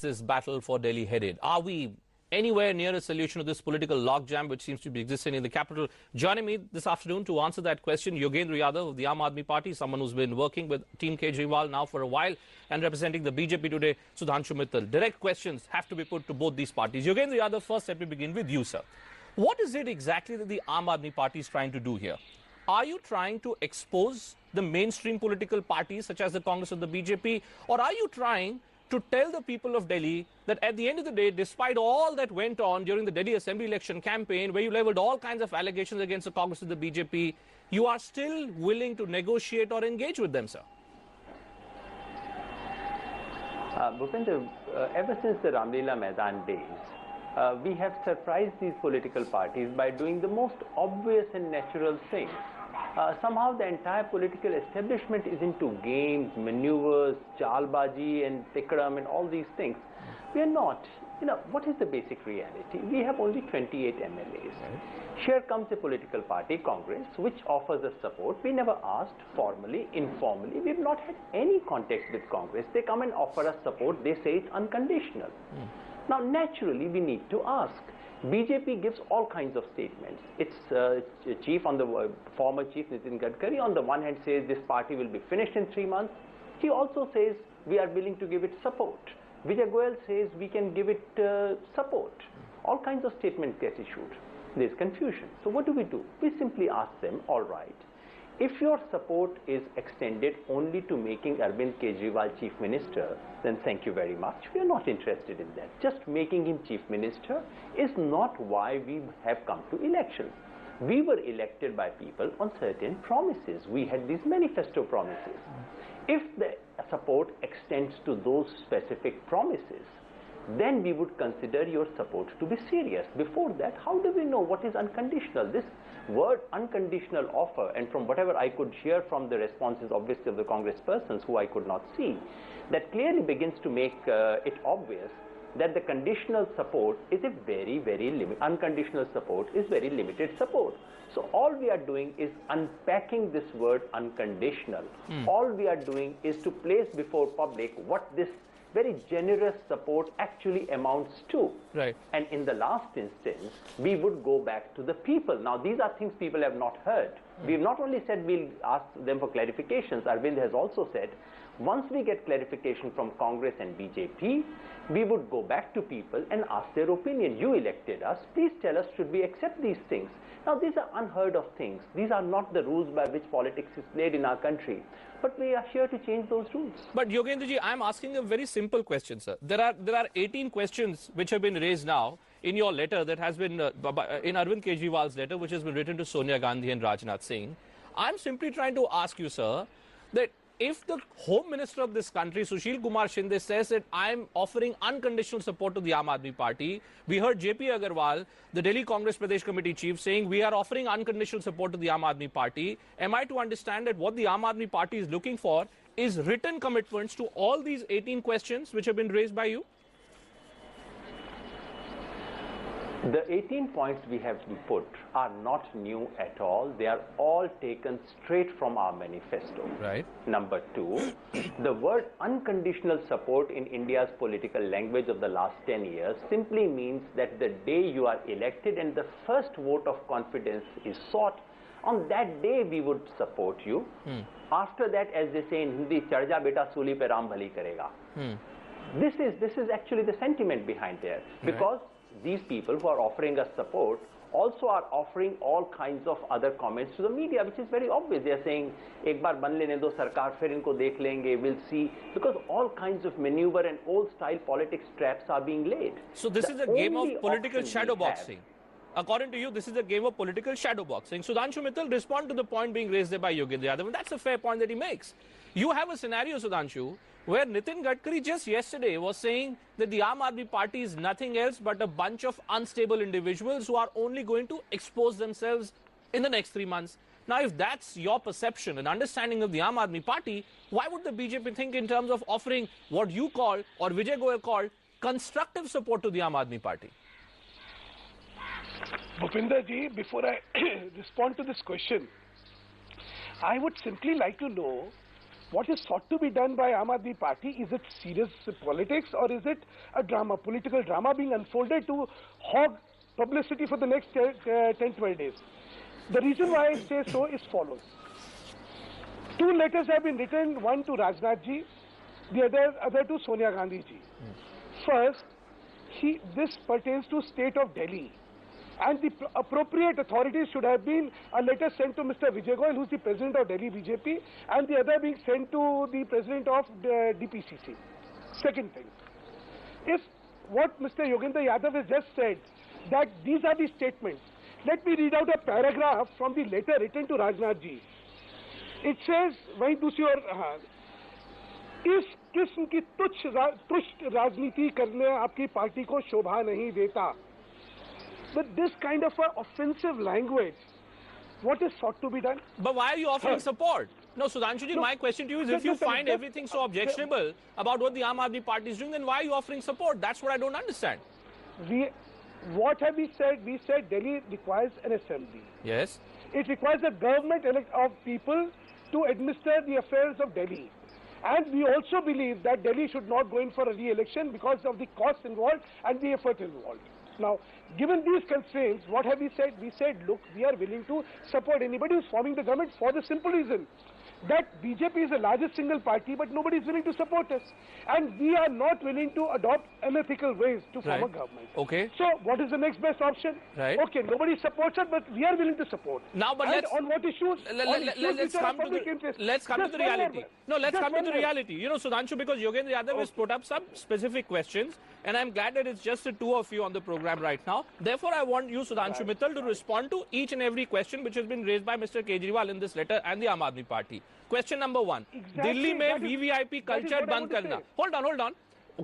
this battle for Delhi headed? Are we anywhere near a solution to this political logjam which seems to be existing in the capital? Joining me this afternoon to answer that question, Yogendra Yadav of the Aam Aadmi Party, someone who's been working with Team Kejriwal now for a while and representing the BJP today, Sudhanshu Mittal. Direct questions have to be put to both these parties. Yogendra Yadav, first let me begin with you, sir. What is it exactly that the Aam Aadmi Party is trying to do here? Are you trying to expose the mainstream political parties such as the Congress or the BJP, or are you trying to tell the people of Delhi that at the end of the day, despite all that went on during the Delhi Assembly election campaign, where you leveled all kinds of allegations against the Congress and the BJP, you are still willing to negotiate or engage with them, sir? Bhupinder, ever since the Ramlila Maidan days, we have surprised these political parties by doing the most obvious and natural things. Somehow the entire political establishment is into games, maneuvers, chalbaji and tikram and all these things. We are not. You know, what is the basic reality? We have only 28 MLAs. Here comes a political party, Congress, which offers us support. We never asked formally, informally. We have not had any contact with Congress. They come and offer us support. They say it's unconditional. Now, naturally, we need to ask. BJP gives all kinds of statements. Its chief, former chief Nitin Gadkari, on the one hand says this party will be finished in 3 months. He also says we are willing to give it support. Vijay Goyal says we can give it support. All kinds of statements get issued. There is confusion. So what do? We simply ask them, all right, if your support is extended only to making Arvind Kejriwal Chief Minister, then thank you very much. We are not interested in that. Just making him Chief Minister is not why we have come to elections. We were elected by people on certain promises. We had these manifesto promises. If the support extends to those specific promises, then we would consider your support to be serious. Before that, how do we know what is unconditional? This word unconditional offer, and from whatever I could hear from the responses obviously of the Congress persons who I could not see, that clearly begins to make it obvious that the conditional support is a very, very limited, unconditional support is very limited support. So all we are doing is unpacking this word unconditional. All we are doing is to place before public what this very generous support actually amounts to. Right. And in the last instance, we would go back to the people. Now, these are things people have not heard. We've not only said we'll ask them for clarifications, Arvind has also said, once we get clarification from Congress and BJP, we would go back to people and ask their opinion. You elected us. Please tell us, should we accept these things? Now, these are unheard of things. These are not the rules by which politics is played in our country. But we are here to change those rules. But Yogendraji, I'm asking a very simple question, sir. There are 18 questions which have been raised now in your letter that has been, in Arvind Kejriwal's letter, which has been written to Sonia Gandhi and Rajnath Singh. I'm simply trying to ask you, sir, that if the Home Minister of this country, Sushil Kumar Shinde, says that I'm offering unconditional support to the Aam Aadmi Party, we heard JP Agarwal, the Delhi Congress Pradesh Committee chief, saying we are offering unconditional support to the Aam Aadmi Party. Am I to understand that what the Aam Aadmi Party is looking for is written commitments to all these 18 questions which have been raised by you? The 18 points we have put are not new at all. They are all taken straight from our manifesto. Right. Number two, the word unconditional support in India's political language of the last 10 years simply means that the day you are elected and the first vote of confidence is sought, on that day we would support you. After that, as they say in Hindi, chad ja beta sooli pe Ram bhali karega. This is actually the sentiment behind there, because these people who are offering us support also are offering all kinds of other comments to the media, which is very obvious. They are saying, ek baar ban lene do sarkar, fir inko dekh lenge, we'll see. Because all kinds of maneuver and old-style politics traps are being laid. So this is a game of political shadow boxing. According to you, this is a game of political shadow boxing. Sudhanshu Mittal, respond to the point being raised there by Yogendra Yadav. And that's a fair point that he makes. You have a scenario, Sudhanshu, where Nitin Gadkari just yesterday was saying that the Aam Aadmi Party is nothing else but a bunch of unstable individuals who are only going to expose themselves in the next 3 months. Now, if that's your perception and understanding of the Aam Aadmi Party, why would the BJP think in terms of offering what you call, or Vijay Goyal called, constructive support to the Aam Aadmi Party? Bhupinder ji, before I respond to this question, I would simply like to know what is sought to be done by Aam Aadmi Party, is it serious politics or is it a drama, political drama being unfolded to hog publicity for the next 10-12 days? The reason why I say so is follows. 2 letters have been written, one to Rajnath ji, the other to Sonia Gandhi ji. First, this pertains to state of Delhi. And the appropriate authorities should have been a letter sent to Mr. Vijay Goyal, who is the president of Delhi BJP, and the other being sent to the president of the DPCC. Second thing, if what Mr. Yogendra Yadav has just said, that these are the statements, let me read out a paragraph from the letter written to Rajnath ji. It says, वहीं दूसरी ओर इस किस्म की तुच्छ राजनीति करने आपकी party को शोभा नहीं देता. With this kind of offensive language, what is sought to be done? But why are you offering support? No, Sudhanshuji, my question to you is, if you find everything so objectionable about what the Aam Aadmi Party is doing, then why are you offering support? That's what I don't understand. What have we said? We said Delhi requires an assembly. Yes. It requires a government of people to administer the affairs of Delhi. And we also believe that Delhi should not go in for a re-election because of the costs involved and the effort involved. Now, given these constraints, what have we said? We said, look, we are willing to support anybody who's forming the government for the simple reason that BJP is the largest single party, but nobody is willing to support us. And we are not willing to adopt unethical ways to form a government. Okay. So, what is the next best option? Right. Okay, nobody supports us, but we are willing to support. Now, but and on what issues? Let's come to the reality. No, let's come to the reality. You know, Sudhanshu, because Yogendra Yadav has put up some specific questions, and I'm glad that it's just the two of you on the program right now. Therefore, I want you, Sudhanshu Mittal, to respond to each and every question which has been raised by Mr. Kejriwal in this letter and the Aam Aadmi Party. Question number 1. Delhi mein VVIP culture band karna. Hold on.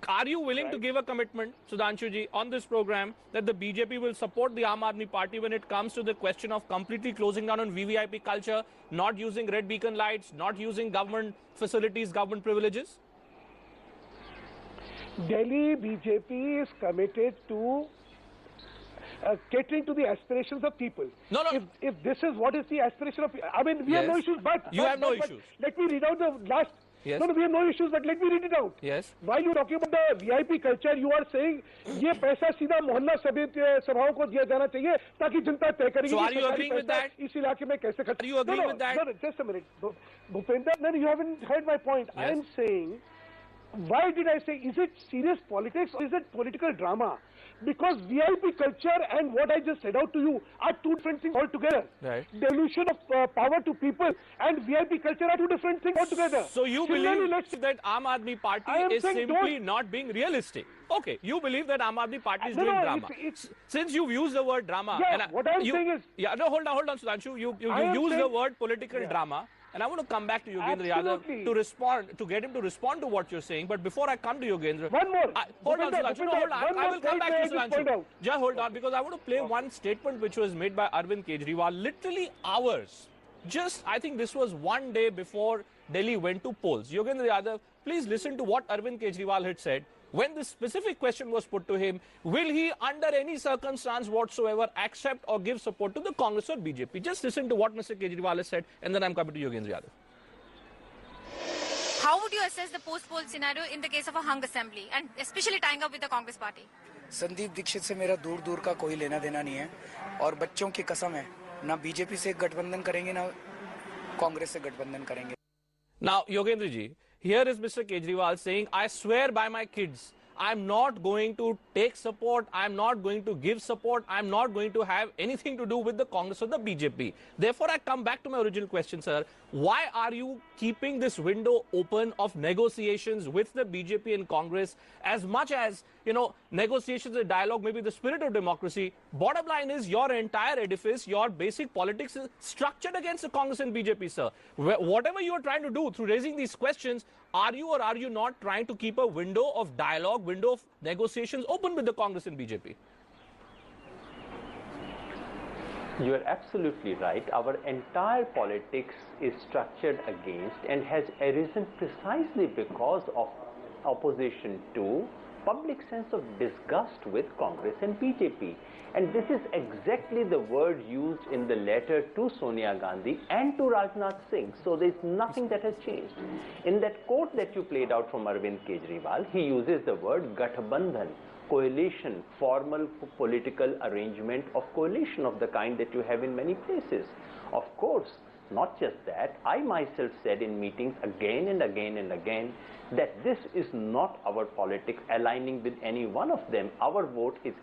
Are you willing to give a commitment, Sudhanshu ji, on this program that the BJP will support the Aam Aadmi Party when it comes to the question of completely closing down on VVIP culture, not using red beacon lights, not using government facilities, government privileges? Delhi BJP is committed to catering to the aspirations of people. No. If this is what is the aspiration of, I mean, we have no issues, but you have no issues. Let me read out the last. Yes. No, we have no issues, but let me read it out. Yes. While you are talking about the VIP culture, you are saying ये पैसा सीधा मोहल्ला सभाओं को दिया जाना चाहिए ताकि जनता तय करेगी. So are you agreeing with that? इस इलाके में कैसे खर्च? Are you agreeing with that? No, just a minute. Bhupender, no, you haven't heard my point. Yes. I am saying, why did I say, is it serious politics or is it political drama? Because VIP culture and what I just said out to you are two different things altogether. Right. Delusion of power to people and VIP culture are two different things altogether. So you believe that Aam Aadmi Party is simply not being realistic? Okay, you believe that Aam Aadmi Party is doing drama. Since you've used the word drama... Yeah, what I'm saying is... Yeah, no, hold on, Sudhanshu. You use the word political drama. And I want to come back to Yogendra Yadav to respond, to get him to respond to what you're saying. But before I come to Yogendra... One more. Hold on, Sudhanshu. No, hold on. I will come back to Sudhanshu. Just hold on, because I want to play one statement which was made by Arvind Kejriwal literally hours. Just, I think this was one day before Delhi went to polls. Yogendra Yadav, please listen to what Arvind Kejriwal had said. When this specific question was put to him, will he under any circumstance whatsoever accept or give support to the Congress or BJP? Just listen to what Mr. Kejriwal has said, and then I'm coming to Yogendra Yadav. How would you assess the post-poll scenario in the case of a hung assembly, and especially tying up with the Congress party? Sandeep Dikshit से मेरा दूर दूर का कोई लेना देना नहीं है और बच्चों की कसम है ना बीजेपी से गठबंधन करेंगे ना कांग्रेस से गठबंधन करेंगे. Now, Yogendra ji, here is Mr. Kejriwal saying, I swear by my kids, I'm not going to take support, I'm not going to give support, I'm not going to have anything to do with the Congress or the BJP. Therefore, I come back to my original question, sir. Why are you keeping this window open of negotiations with the BJP and Congress as much as, you know, negotiations and dialogue may be the spirit of democracy? Bottom line is your entire edifice, your basic politics is structured against the Congress and BJP, sir. Whatever you are trying to do through raising these questions, are you or are you not trying to keep a window of dialogue, window of negotiations open with the Congress and BJP? You are absolutely right. Our entire politics is structured against and has arisen precisely because of opposition to public sense of disgust with Congress and BJP. And this is exactly the word used in the letter to Sonia Gandhi and to Rajnath Singh. So there's nothing that has changed. In that quote that you played out from Arvind Kejriwal, he uses the word Gathbandhan, coalition, formal political arrangement of coalition of the kind that you have in many places. Of course, not just that, I myself said in meetings again and again and again that this is not our politics aligning with any one of them. Our vote is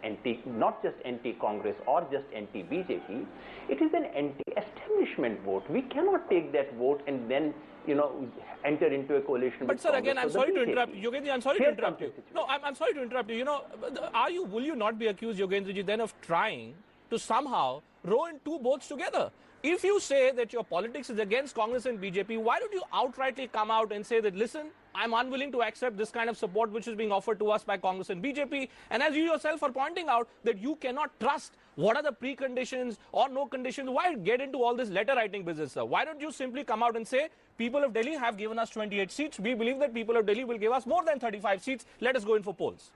not just anti-Congress or just anti-BJP. It is an anti-establishment vote. We cannot take that vote and then, enter into a coalition with Congress. But sir, again, I'm sorry to interrupt you. Yogendra, I'm sorry to interrupt you. No, I'm sorry to interrupt you. Will you not be accused, Yogendraji, then of trying to somehow row in two boats together? If you say that your politics is against Congress and BJP, why don't you outrightly come out and say that, listen, I'm unwilling to accept this kind of support which is being offered to us by Congress and BJP. And as you yourself are pointing out that you cannot trust what are the preconditions or no conditions, why get into all this letter writing business, sir? Why don't you simply come out and say, people of Delhi have given us 28 seats. We believe that people of Delhi will give us more than 35 seats. Let us go in for polls.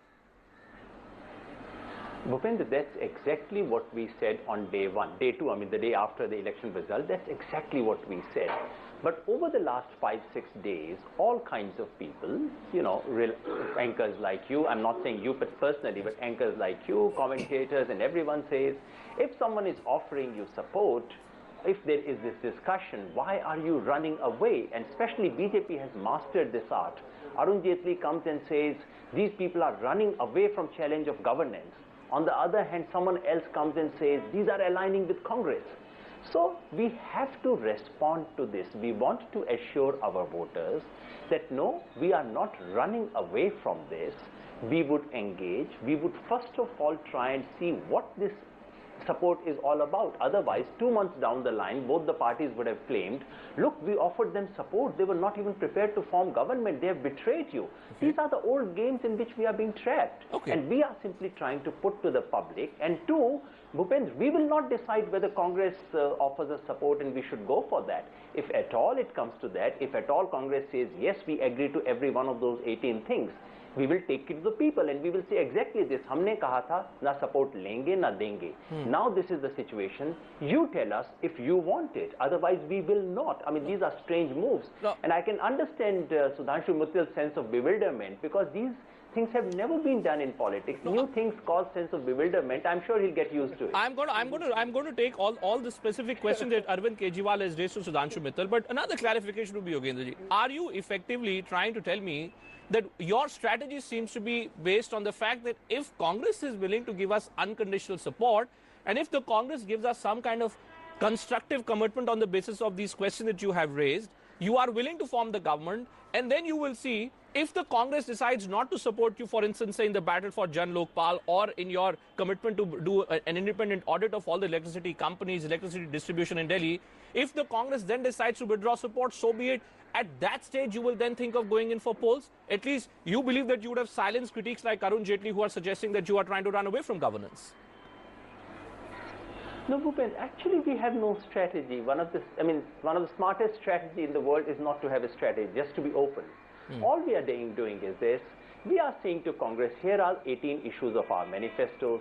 Bhupendra, that's exactly what we said on day one. Day two, the day after the election result, that's exactly what we said. But over the last 5-6 days, all kinds of people, anchors like you, I'm not saying you personally, but anchors like you, commentators, and everyone says, if someone is offering you support, if there is this discussion, why are you running away? And especially BJP has mastered this art. Arun Jaitley comes and says, these people are running away from challenge of governance. On the other hand, someone else comes and says, these are aligning with Congress. So we have to respond to this. We want to assure our voters that no, we are not running away from this. We would engage. We would first of all try and see what this support is all about. Otherwise, 2 months down the line, both the parties would have claimed, look, we offered them support. They were not even prepared to form government. They have betrayed you. Okay. These are the old games in which we are being trapped. Okay. And we are simply trying to put to the public. And two, Bhupendra, we will not decide whether Congress offers us support and we should go for that. If at all it comes to that, if at all Congress says, yes, we agree to every one of those 18 things, we will take it to the people and we will say exactly this. Humne kaha tha, na support lenge, na denge. Now this is the situation. You tell us if you want it. Otherwise, we will not. These are strange moves. No. And I can understand Sudhanshu Mittal's sense of bewilderment because these things have never been done in politics. New things cause sense of bewilderment. I'm sure he'll get used to it. I'm going to take all the specific questions that Arvind Kejriwal has raised to Sudhanshu Mittal. But another clarification would be, Yogendraji, are you effectively trying to tell me that your strategy seems to be based on the fact that if Congress is willing to give us unconditional support, and if the Congress gives us some kind of constructive commitment on the basis of these questions that you have raised, you are willing to form the government, and then you will see if the Congress decides not to support you, for instance, say in the battle for Jan Lokpal or in your commitment to do an independent audit of all the electricity companies, electricity distribution in Delhi, if the Congress then decides to withdraw support, so be it. At that stage, you will then think of going in for polls. At least you believe that you would have silenced critics like Arun Jaitley who are suggesting that you are trying to run away from governance. No, Bhupen, actually we have no strategy. One of the smartest strategy in the world is not to have a strategy, just to be open. All we are doing is this. We are saying to Congress, here are 18 issues of our manifestos.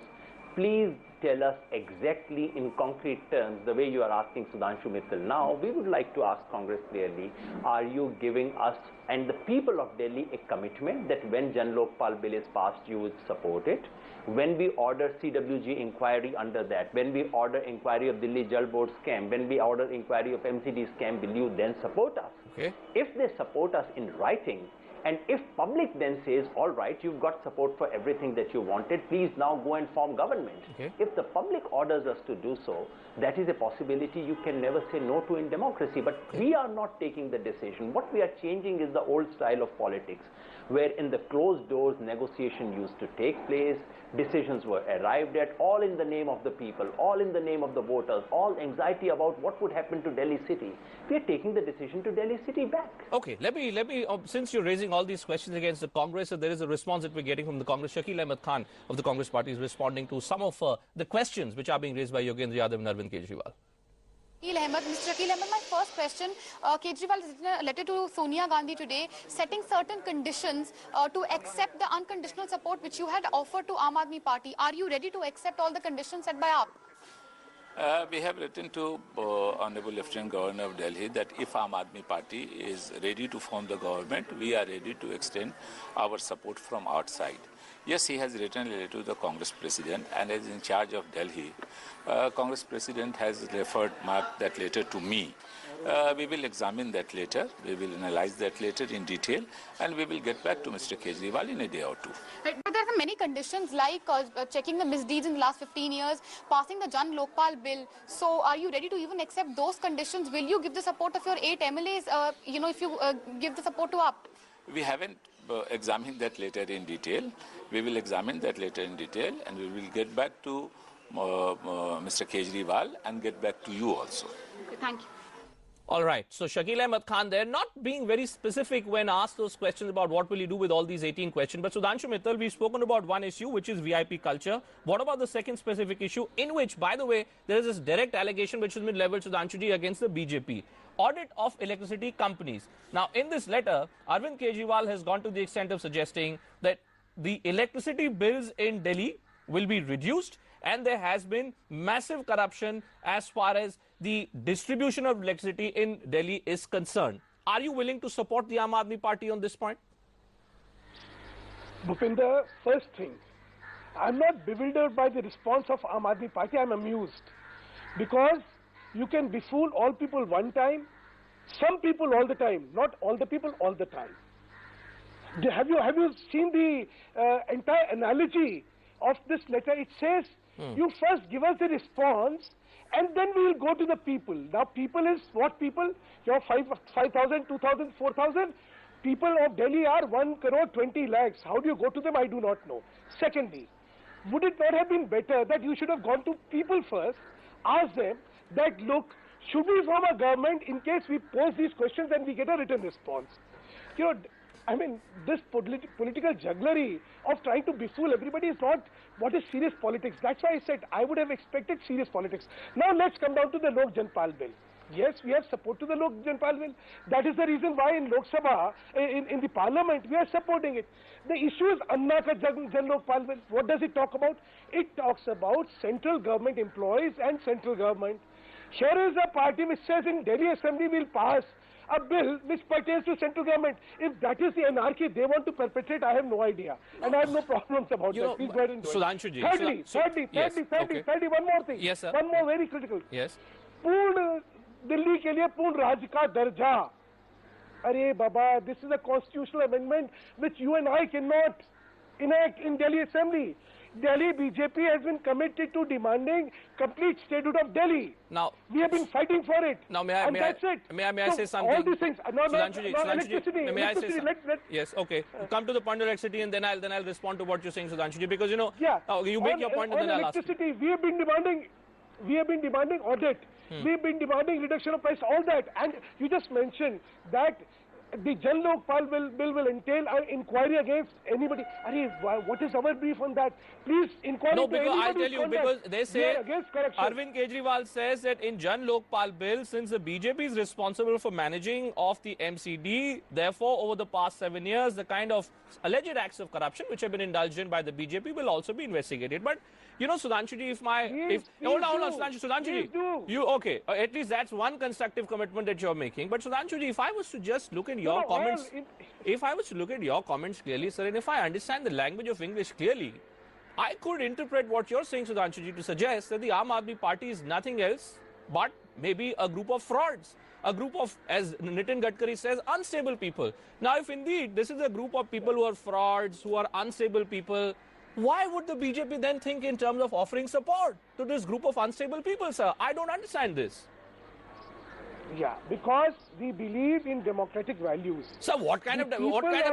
Please tell us exactly in concrete terms, the way you are asking Sudhanshu Mittal now, we would like to ask Congress clearly, are you giving us and the people of Delhi a commitment that when Jan Lokpal bill is passed, you would support it? When we order CWG inquiry under that, when we order inquiry of Delhi Jal Board scam, when we order inquiry of MCD scam, will you then support us? Okay. If they support us in writing, and if public then says, all right, you've got support for everything that you wanted, please now go and form government. Okay. If the public orders us to do so, that is a possibility you can never say no to in democracy. But we are not taking the decision. What we are changing is the old style of politics, where in the closed doors negotiation used to take place, decisions were arrived at, all in the name of the people, all in the name of the voters, all anxiety about what would happen to Delhi city. We are taking the decision to Delhi city back. Okay, let me since you're raising all these questions against the Congress, there is a response that we're getting from the Congress. Shakil Ahmed Khan of the Congress party is responding to some of the questions which are being raised by Yogendra Yadav and Arvind Kejriwal. Mr. Shakil Ahmed, my first question, Kejriwal has written a letter to Sonia Gandhi today setting certain conditions to accept the unconditional support which you had offered to Aam Aadmi Party. Are you ready to accept all the conditions set by AAP? We have written to Honorable Lieutenant Governor of Delhi that if Aam Aadmi Party is ready to form the government, we are ready to extend our support from outside. Yes, he has written a letter to the Congress President and is in charge of Delhi. Congress President has referred that letter to me. We will examine that letter, we will analyze that letter in detail, and we will get back to Mr. Kejriwal in a day or two. Right, but there are many conditions like checking the misdeeds in the last 15 years, passing the Jan Lokpal bill. So are you ready to even accept those conditions? Will you give the support of your 8 MLAs, if you give the support to AAP? We haven't examined that letter in detail. We will examine that letter in detail, and we will get back to Mr. Kejriwal and get back to you also. Okay, thank you. All right. So Shakil Ahmed Khan there, not being very specific when asked those questions about what will you do with all these 18 questions. But Sudhanshu Mittal, we've spoken about one issue, which is VIP culture. What about the second specific issue, in which, by the way, there is this direct allegation which has been leveled, Sudhanshuji, against the BJP? Audit of electricity companies. Now, in this letter, Arvind Kejriwal has gone to the extent of suggesting that the electricity bills in Delhi will be reduced, and there has been massive corruption as far as the distribution of electricity in Delhi is concerned. Are you willing to support the Aam Aadmi Party on this point? Bhupinder, first thing, I'm not bewildered by the response of Aam Aadmi Party. I'm amused because you can befool all people one time, some people all the time, not all the people all the time. Have you seen the entire analogy of this letter? It says you first give us the response and then we will go to the people. Now people is what people? Your 5,000, 2,000, 4,000? People of Delhi are 1 crore 20 lakhs. How do you go to them? I do not know. Secondly, would it not have been better that you should have gone to people first, asked them that, look, should we form a government in case we pose these questions and we get a written response? I mean, this political jugglery of trying to befool everybody is not what is serious politics. That's why I said I would have expected serious politics. Now let's come down to the Logjam bill. Yes, we have support to the Logjam bill. That is the reason why in Lok Sabha, in the parliament, we are supporting it. The issue is Anna ka Jan Lokpal bill. What does it talk about? It talks about central government employees and central government. Here is a party which says in Delhi Assembly will pass a bill which pertains to central government. If that is the anarchy they want to perpetrate, I have no idea. And I have no problems about that. Please go ahead and do it. Thirdly, one more thing. Yes, sir. One more very critical. Yes. पूर्ण दिल्ली के लिए पूर्ण राज्य का दर्जा. अरे बाबा, this is a constitutional amendment which you and I cannot enact in Delhi Assembly. Delhi BJP has been committed to demanding complete statehood of Delhi. Now we have been fighting for it. Now may I say something? All these things. Electricity. May I say something? Yes. Okay. Come to the point of electricity, and then I'll respond to what you're saying, Sudhanshuji. Because you make your point, and then I'll ask. Electricity. We have been demanding audit. We have been demanding reduction of price. All that, and you just mentioned that the Jan Lokpal bill will entail an inquiry against anybody. What is our brief on that? Please inquire. No, because I'll tell you, because they say Arvind Kejriwal says that in Jan Lokpal bill, since the BJP is responsible for managing of the MCD, therefore over the past 7 years, the kind of alleged acts of corruption which have been indulged in by the BJP will also be investigated. But Sudhanshuji, hold on, Sudhanshuji, at least that's one constructive commitment that you're making. But Sudhanshuji, if I was to just look at your comments, if I was to look at your comments clearly, sir, and if I understand the language of English clearly, I could interpret what you're saying, Sudhanshuji, to suggest that the Aam Aadmi Party is nothing else but maybe a group of frauds, a group of, as Nitin Gadkari says, unstable people. Now, if indeed this is a group of people who are frauds, who are unstable people, why would the BJP then think in terms of offering support to this group of unstable people, sir? I don't understand this. Yeah, because we believe in democratic values. So what kind of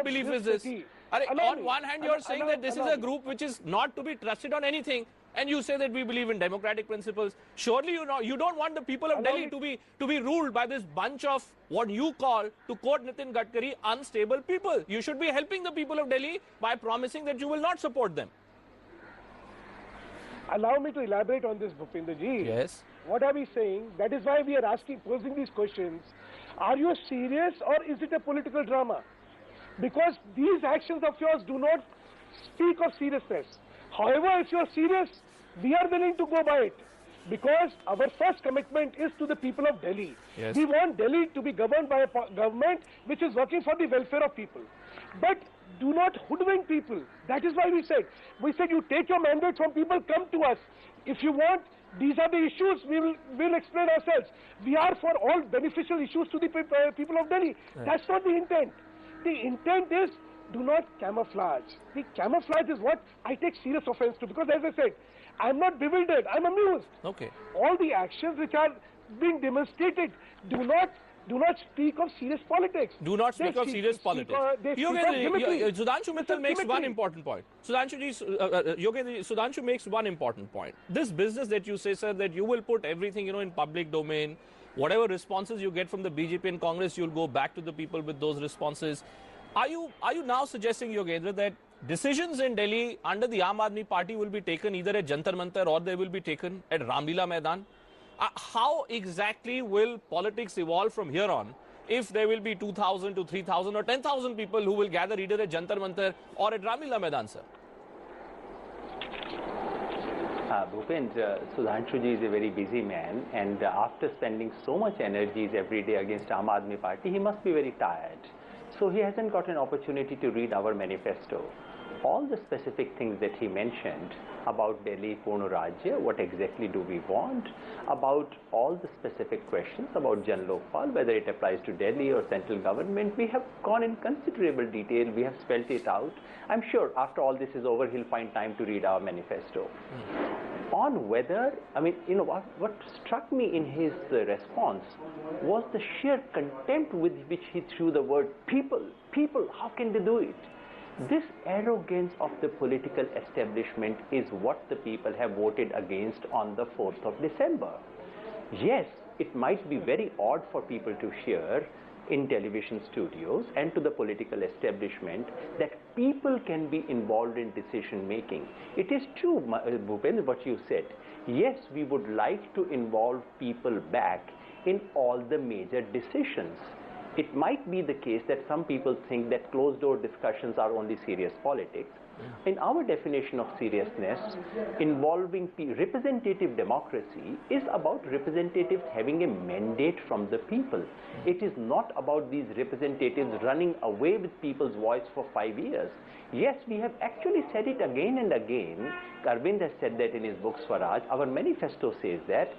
belief is this? On one hand, you're saying that this is a group which is not to be trusted on anything, and you say that we believe in democratic principles. Surely you don't want the people of Delhi to be ruled by this bunch of what you call, to quote Nitin Gadkari, unstable people. You should be helping the people of Delhi by promising that you will not support them. Allow me to elaborate on this, Bhupinder ji. Yes. What are we saying? That is why we are posing these questions. Are you serious or is it a political drama? Because these actions of yours do not speak of seriousness. However, if you are serious, we are willing to go by it. Because our first commitment is to the people of Delhi. Yes. We want Delhi to be governed by a government which is working for the welfare of people. But do not hoodwink people. That is why we said you take your mandate from people, come to us. If you want, these are the issues, we'll explain ourselves. We are for all beneficial issues to the people of Delhi. Right. That's not the intent. The intent is, do not camouflage. The camouflage is what I take serious offense to, because as I said, I'm not bewildered, I'm amused. Okay. All the actions which are being demonstrated do not speak of serious politics. Do not speak of serious politics. Sudhanshu Mittal makes one important point. Sudhanshu makes one important point. This business that you say, sir, that you will put everything, in public domain, whatever responses you get from the BJP and Congress, you'll go back to the people with those responses. Are you now suggesting, Yogendra, that decisions in Delhi under the Aam Aadmi Party will be taken either at Jantar Mantar or they will be taken at Ramlila Maidan? How exactly will politics evolve from here on if there will be 2,000 to 3,000 or 10,000 people who will gather either at Jantar Mantar or at Ramlila Maidan, sir? Bhupendra, Sudhanshuji is a very busy man, and after spending so much energies every day against Aam Aadmi Party, he must be very tired. So he hasn't got an opportunity to read our manifesto. All the specific things that he mentioned about Delhi Purna Rajya, what exactly do we want, about all the specific questions about Jan Lokpal, whether it applies to Delhi or central government, we have gone in considerable detail, we have spelled it out. I'm sure after all this is over, he'll find time to read our manifesto. On whether, what struck me in his response was the sheer contempt with which he threw the word people. People, how can they do it? This arrogance of the political establishment is what the people have voted against on the 4th of December. Yes, it might be very odd for people to hear in television studios and to the political establishment that people can be involved in decision making. It is true, Bhupendra, what you said. Yes, we would like to involve people back in all the major decisions. It might be the case that some people think that closed-door discussions are only serious politics. In our definition of seriousness, involving representative democracy is about representatives having a mandate from the people. It is not about these representatives running away with people's voice for 5 years. Yes, we have actually said it again and again. Arvind has said that in his book Swaraj. Our manifesto says that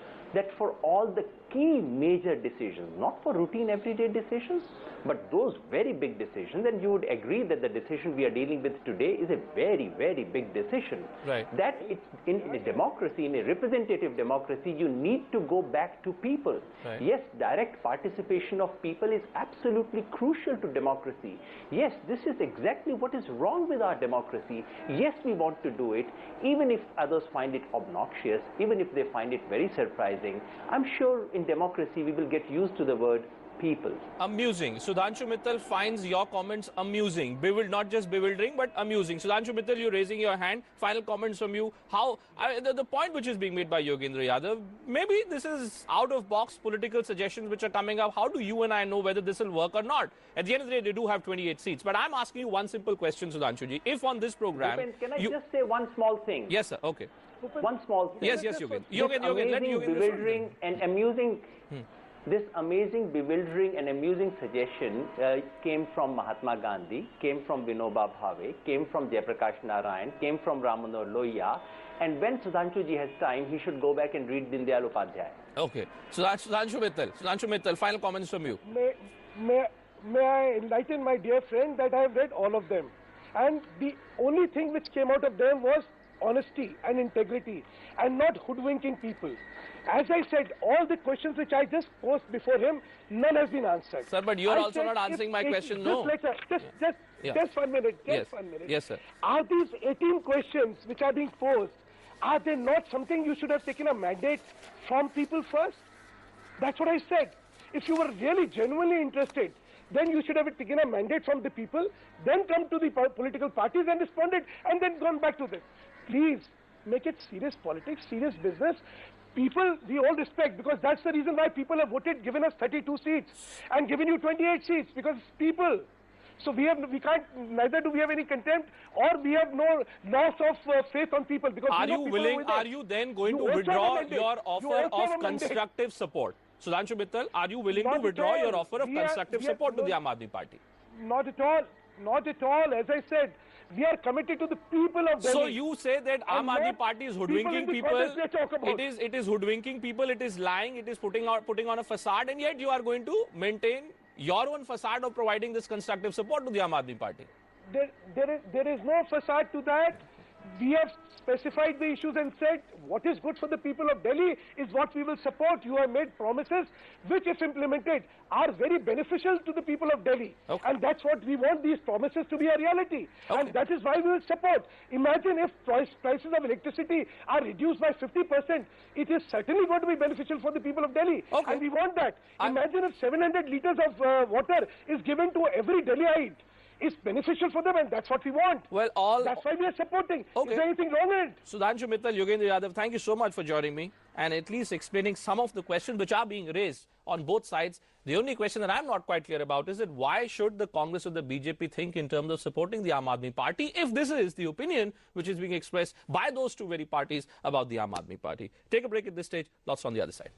for all the key major decisions, not for routine everyday decisions, but those very big decisions, and you would agree that the decision we are dealing with today is a very, very big decision. Right. That it's in a democracy, in a representative democracy, you need to go back to people. Right. Yes, direct participation of people is absolutely crucial to democracy. Yes, this is exactly what is wrong with our democracy. Yes, we want to do it, even if others find it obnoxious, even if they find it very surprising. I'm sure in democracy we will get used to the word people. Amusing. Sudhanshu Mittal finds your comments amusing. Not just bewildering, but amusing. Sudhanshu Mittal, you're raising your hand. Final comments from you. The point which is being made by Yogendra Yadav, maybe this is out-of-box political suggestions which are coming up. How do you and I know whether this will work or not? At the end of the day, they do have 28 seats. But I'm asking you one simple question, Sudhanshuji. If on this program... Can I just say one small thing? Yes, sir. Okay. One small thing. Yes, Yogendra. Bewildering and amusing... This amazing, bewildering and amusing suggestion came from Mahatma Gandhi, came from Vinoba Bhave, came from Jayaprakash Narayan, came from Ram Manohar Lohia, and when Sudhanshuji has time, he should go back and read Dindayal Upadhyay. Okay. Sudhanshu Mittal, final comments from you. May I enlighten my dear friend that I have read all of them. And the only thing which came out of them was honesty and integrity and not hoodwinking people. As I said, all the questions which I just posed before him, none has been answered. Sir, but you are also not answering my question, no. Just 1 minute, just 1 minute. Yes, sir. Are these 18 questions which are being posed, are they not something you should have taken a mandate from people first? That's what I said. If you were really genuinely interested, then you should have taken a mandate from the people, then come to the political parties and responded, and then gone back to them. Please, make it serious politics, serious business. People, we all respect, because that's the reason why people have voted, given us 32 seats and given you 28 seats, because people. So we can't, neither do we have any contempt, or we have no loss of faith on people. Because are you then going to withdraw your offer of constructive support? Sudhanshu Mittal, are you willing to withdraw your offer of constructive support to the Aam Aadmi Party? Not at all. Not at all. As I said, we are committed to the people of Delhi. So you say that Aam Aadmi Party is hoodwinking people. It is hoodwinking people. It is lying. It is putting on a facade, and yet you are going to maintain your own facade of providing this constructive support to the Aam Aadmi Party. There is no facade to that. We have specified the issues and said what is good for the people of Delhi is what we will support. You have made promises which, if implemented, are very beneficial to the people of Delhi. Okay. And that's what we want, these promises to be a reality. Okay. And that is why we will support. Imagine if prices of electricity are reduced by 50%. It is certainly going to be beneficial for the people of Delhi. Okay. And we want that. Imagine if 700 liters of water is given to every Delhiite. It's beneficial for them, and that's what we want. Well, that's why we are supporting. Okay. Is there anything wrong in it? Sudhanshu Mittal, Yogendra Yadav, thank you so much for joining me and at least explaining some of the questions which are being raised on both sides. The only question that I'm not quite clear about is that why should the Congress or the BJP think in terms of supporting the Aam Aadmi Party if this is the opinion which is being expressed by those two very parties about the Aam Aadmi Party. Take a break at this stage. Lots on the other side.